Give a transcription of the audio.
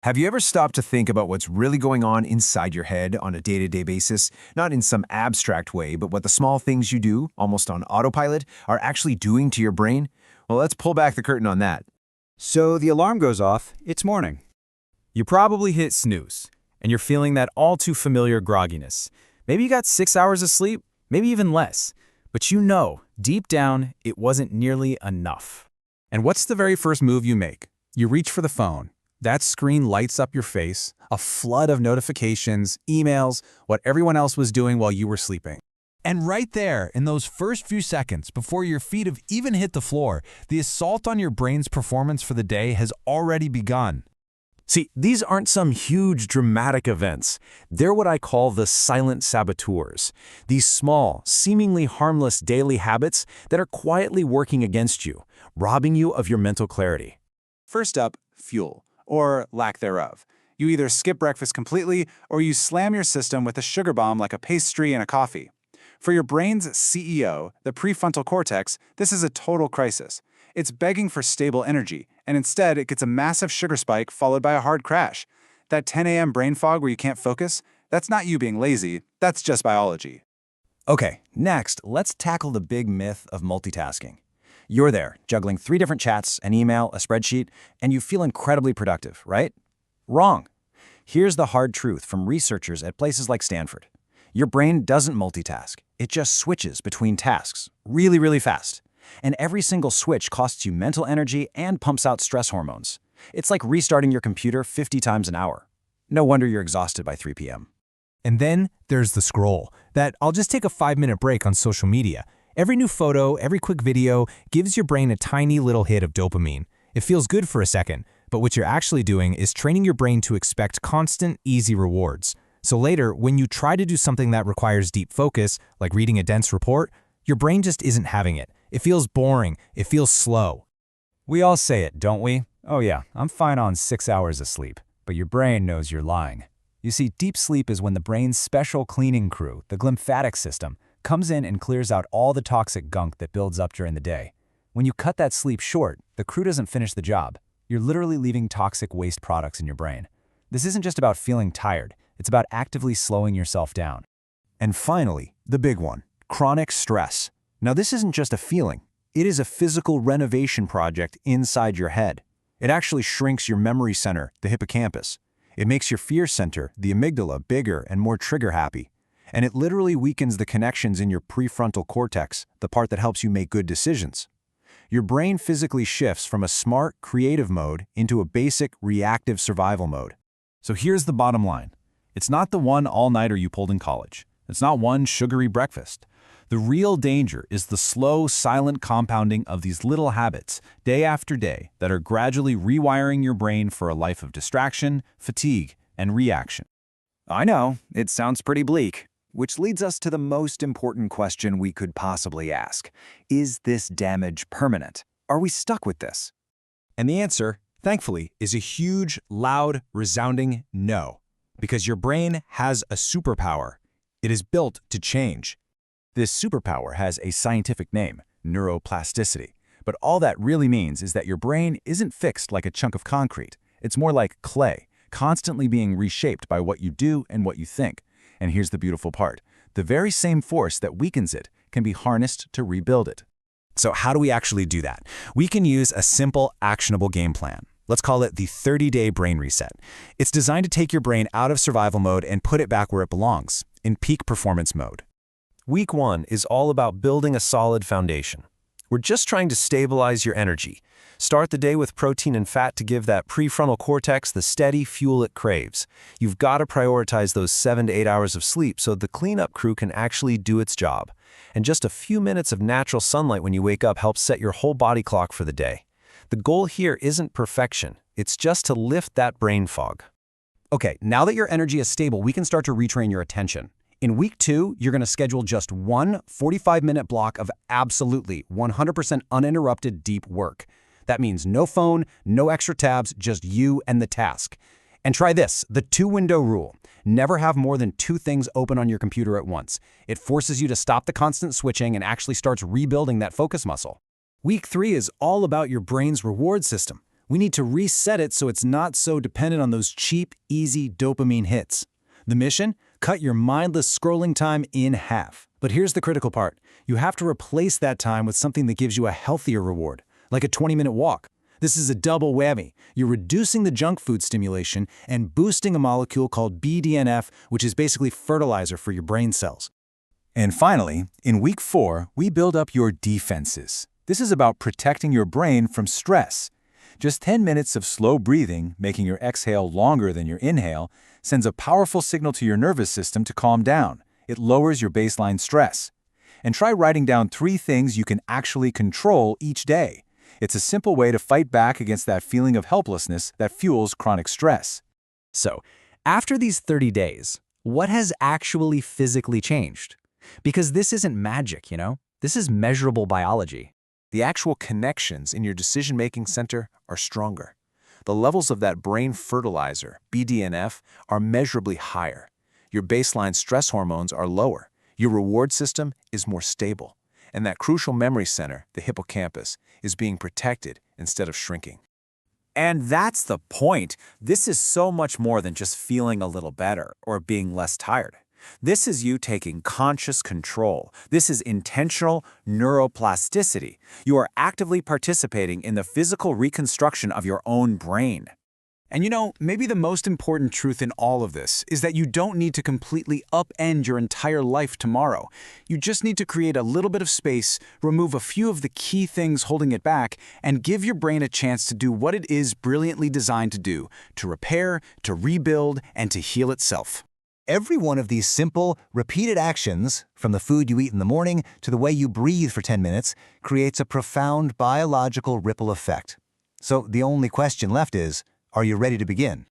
Have you ever stopped to think about what's really going on inside your head on a day-to-day basis? Not in some abstract way, but what the small things you do, almost on autopilot, are actually doing to your brain? Well, let's pull back the curtain on that. So the alarm goes off, it's morning. You probably hit snooze, and you're feeling that all too familiar grogginess. Maybe you got 6 hours of sleep, maybe even less. But you know, deep down, it wasn't nearly enough. And what's the very first move you make? You reach for the phone. That screen lights up your face, a flood of notifications, emails, what everyone else was doing while you were sleeping. And right there, in those first few seconds, before your feet have even hit the floor, the assault on your brain's performance for the day has already begun. See, these aren't some huge dramatic events. They're what I call the silent saboteurs. These small, seemingly harmless daily habits that are quietly working against you, robbing you of your mental clarity. First up, fuel, or lack thereof. You either skip breakfast completely or you slam your system with a sugar bomb like a pastry and a coffee. For your brain's CEO, the prefrontal cortex, this is a total crisis. It's begging for stable energy, and instead it gets a massive sugar spike followed by a hard crash. That 10 a.m. brain fog where you can't focus, that's not you being lazy, that's just biology. Okay, next, let's tackle the big myth of multitasking. You're there, juggling 3 different chats, an email, a spreadsheet, and you feel incredibly productive, right? Wrong. Here's the hard truth from researchers at places like Stanford. Your brain doesn't multitask. It just switches between tasks, really fast. And every single switch costs you mental energy and pumps out stress hormones. It's like restarting your computer 50 times an hour. No wonder you're exhausted by 3 p.m. And then there's the scroll, that I'll just take a 5-minute break on social media. Every new photo, every quick video gives your brain a tiny little hit of dopamine. It feels good for a second, but what you're actually doing is training your brain to expect constant, easy rewards. So later, when you try to do something that requires deep focus, like reading a dense report, your brain just isn't having it. It feels boring. It feels slow. We all say it, don't we? Oh yeah, I'm fine on 6 hours of sleep. But your brain knows you're lying. You see, deep sleep is when the brain's special cleaning crew, the glymphatic system, comes in and clears out all the toxic gunk that builds up during the day. When you cut that sleep short, the crew doesn't finish the job. You're literally leaving toxic waste products in your brain. This isn't just about feeling tired. It's about actively slowing yourself down. And finally, the big one, chronic stress. Now this isn't just a feeling. It is a physical renovation project inside your head. It actually shrinks your memory center, the hippocampus. It makes your fear center, the amygdala, bigger and more trigger-happy. And it literally weakens the connections in your prefrontal cortex, the part that helps you make good decisions. Your brain physically shifts from a smart, creative mode into a basic, reactive survival mode. So here's the bottom line. It's not the one all-nighter you pulled in college. It's not one sugary breakfast. The real danger is the slow, silent compounding of these little habits, day after day, that are gradually rewiring your brain for a life of distraction, fatigue, and reaction. I know, it sounds pretty bleak. Which leads us to the most important question we could possibly ask. Is this damage permanent? Are we stuck with this? And the answer, thankfully, is a huge, loud, resounding no. Because your brain has a superpower. It is built to change. This superpower has a scientific name, neuroplasticity. But all that really means is that your brain isn't fixed like a chunk of concrete. It's more like clay, constantly being reshaped by what you do and what you think. And here's the beautiful part. The very same force that weakens it can be harnessed to rebuild it. So how do we actually do that? We can use a simple, actionable game plan. Let's call it the 30-day brain reset. It's designed to take your brain out of survival mode and put it back where it belongs, in peak performance mode. Week 1 is all about building a solid foundation. We're just trying to stabilize your energy. Start the day with protein and fat to give that prefrontal cortex the steady fuel it craves. You've got to prioritize those 7 to 8 hours of sleep so the cleanup crew can actually do its job. And just a few minutes of natural sunlight when you wake up helps set your whole body clock for the day. The goal here isn't perfection. It's just to lift that brain fog. Okay, now that your energy is stable, we can start to retrain your attention. In week 2, you're going to schedule just one 45-minute block of absolutely 100% uninterrupted deep work. That means no phone, no extra tabs, just you and the task. And try this, the 2-window rule. Never have more than 2 things open on your computer at once. It forces you to stop the constant switching and actually starts rebuilding that focus muscle. Week 3 is all about your brain's reward system. We need to reset it so it's not so dependent on those cheap, easy dopamine hits. The mission? Cut your mindless scrolling time in half. But here's the critical part. You have to replace that time with something that gives you a healthier reward, like a 20-minute walk. This is a double whammy. You're reducing the junk food stimulation and boosting a molecule called BDNF, which is basically fertilizer for your brain cells. And finally, in week 4, we build up your defenses. This is about protecting your brain from stress. Just 10 minutes of slow breathing, making your exhale longer than your inhale, sends a powerful signal to your nervous system to calm down. It lowers your baseline stress. And try writing down 3 things you can actually control each day. It's a simple way to fight back against that feeling of helplessness that fuels chronic stress. So, after these 30 days, what has actually physically changed? Because this isn't magic, you know? This is measurable biology. The actual connections in your decision-making center are stronger. The levels of that brain fertilizer, BDNF, are measurably higher. Your baseline stress hormones are lower. Your reward system is more stable. And that crucial memory center, the hippocampus, is being protected instead of shrinking. And that's the point. This is so much more than just feeling a little better or being less tired. This is you taking conscious control. This is intentional neuroplasticity. You are actively participating in the physical reconstruction of your own brain. And you know, maybe the most important truth in all of this is that you don't need to completely upend your entire life tomorrow. You just need to create a little bit of space, remove a few of the key things holding it back, and give your brain a chance to do what it is brilliantly designed to do, to repair, to rebuild, and to heal itself. Every one of these simple, repeated actions, from the food you eat in the morning to the way you breathe for 10 minutes, creates a profound biological ripple effect. So the only question left is, are you ready to begin?